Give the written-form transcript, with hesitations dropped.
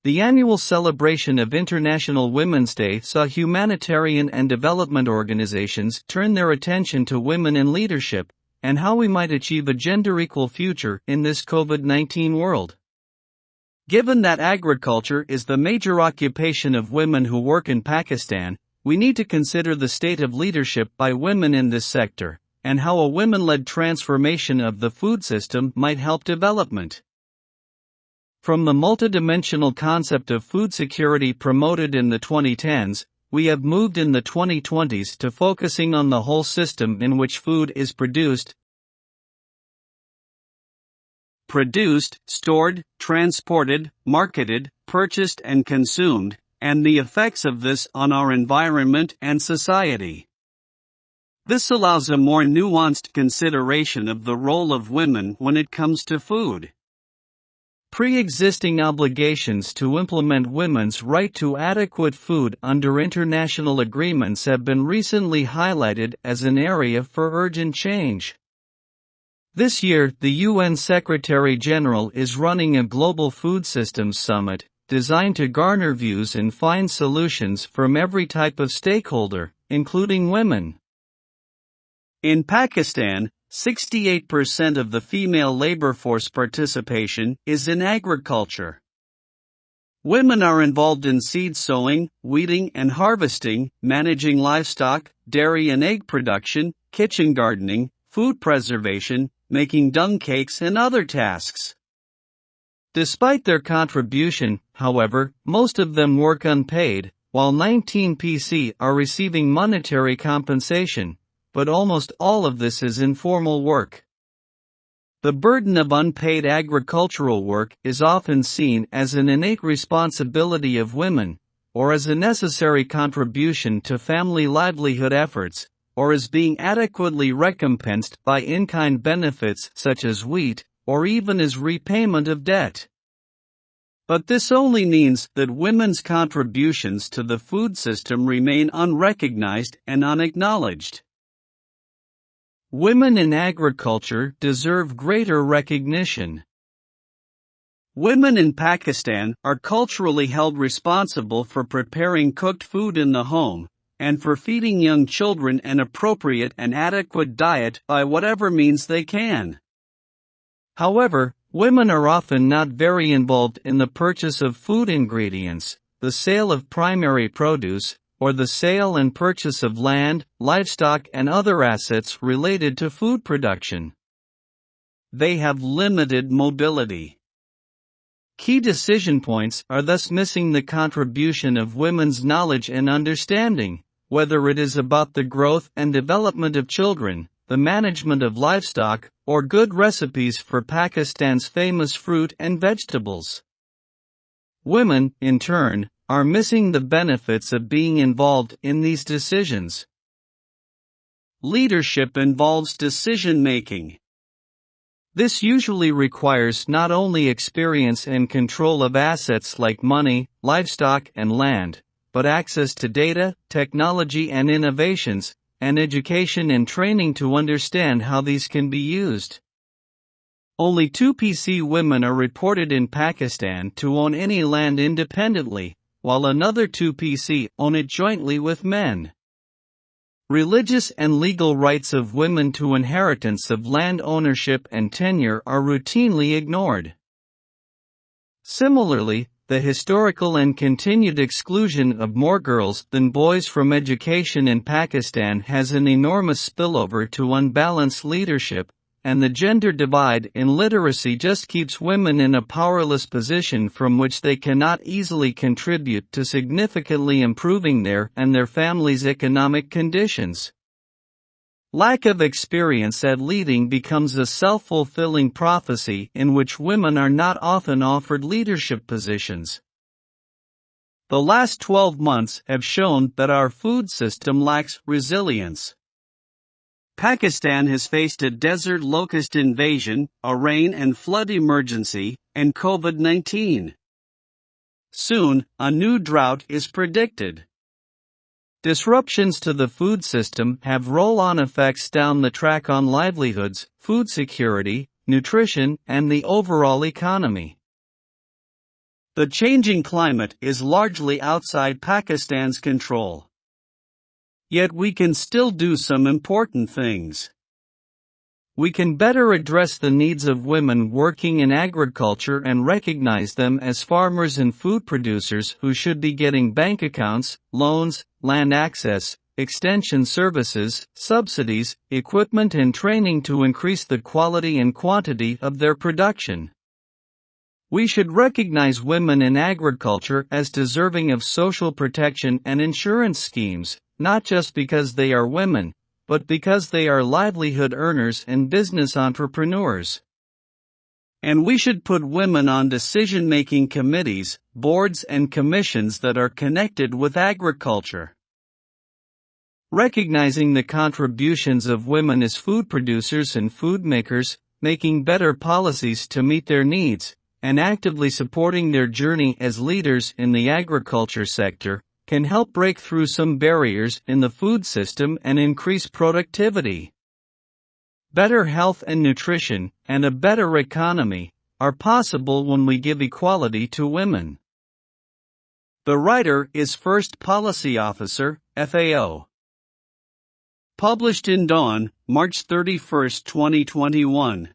The annual celebration of International Women's Day saw humanitarian and development organizations turn their attention to women in leadership and how we might achieve a gender-equal future in this COVID-19 world. Given that agriculture is the major occupation of women who work in Pakistan, we need to consider the state of leadership by women in this sector, and how a women-led transformation of the food system might help development. From the multidimensional concept of food security promoted in the 2010s, we have moved in the 2020s to focusing on the whole system in which food is produced, stored, transported, marketed, purchased and consumed, and the effects of this on our environment and society. This allows a more nuanced consideration of the role of women when it comes to food. Pre-existing obligations to implement women's right to adequate food under international agreements have been recently highlighted as an area for urgent change. This year, the UN Secretary-General is running a Global Food Systems Summit, designed to garner views and find solutions from every type of stakeholder, including women. In Pakistan, 68% of the female labor force participation is in agriculture. Women are involved in seed sowing, weeding and harvesting, managing livestock, dairy and egg production, kitchen gardening, food preservation, making dung cakes and other tasks. Despite their contribution, however, most of them work unpaid, while 19% are receiving monetary compensation, but almost all of this is informal work. The burden of unpaid agricultural work is often seen as an innate responsibility of women, or as a necessary contribution to family livelihood efforts, or as being adequately recompensed by in-kind benefits such as wheat, or even as repayment of debt. But this only means that women's contributions to the food system remain unrecognized and unacknowledged. Women in agriculture deserve greater recognition. Women in Pakistan are culturally held responsible for preparing cooked food in the home, and for feeding young children an appropriate and adequate diet by whatever means they can. However, women are often not very involved in the purchase of food ingredients, the sale of primary produce, or the sale and purchase of land, livestock and other assets related to food production. They have limited mobility. Key decision points are thus missing the contribution of women's knowledge and understanding, whether it is about the growth and development of children, the management of livestock, or good recipes for Pakistan's famous fruit and vegetables. Women, in turn, are missing the benefits of being involved in these decisions. Leadership involves decision-making. This usually requires not only experience and control of assets like money, livestock and land, but access to data, technology and innovations, and education and training to understand how these can be used. Only 2% women are reported in Pakistan to own any land independently, while another 2% own it jointly with men. Religious and legal rights of women to inheritance of land ownership and tenure are routinely ignored. Similarly, the historical and continued exclusion of more girls than boys from education in Pakistan has an enormous spillover to unbalanced leadership, and the gender divide in literacy just keeps women in a powerless position from which they cannot easily contribute to significantly improving their and their families' economic conditions. Lack of experience at leading becomes a self-fulfilling prophecy in which women are not often offered leadership positions. The last 12 months have shown that our food system lacks resilience. Pakistan has faced a desert locust invasion, a rain and flood emergency, and COVID-19. Soon, a new drought is predicted. Disruptions to the food system have roll-on effects down the track on livelihoods, food security, nutrition, and the overall economy. The changing climate is largely outside Pakistan's control. Yet we can still do some important things. We can better address the needs of women working in agriculture and recognize them as farmers and food producers who should be getting bank accounts, loans, land access, extension services, subsidies, equipment and training to increase the quality and quantity of their production. We should recognize women in agriculture as deserving of social protection and insurance schemes, not just because they are women, but because they are livelihood earners and business entrepreneurs. And we should put women on decision-making committees, boards and commissions that are connected with agriculture. Recognizing the contributions of women as food producers and food makers, making better policies to meet their needs, and actively supporting their journey as leaders in the agriculture sector, can help break through some barriers in the food system and increase productivity. Better health and nutrition, and a better economy, are possible when we give equality to women. The writer is First Policy Officer, FAO. Published in Dawn, March 31, 2021.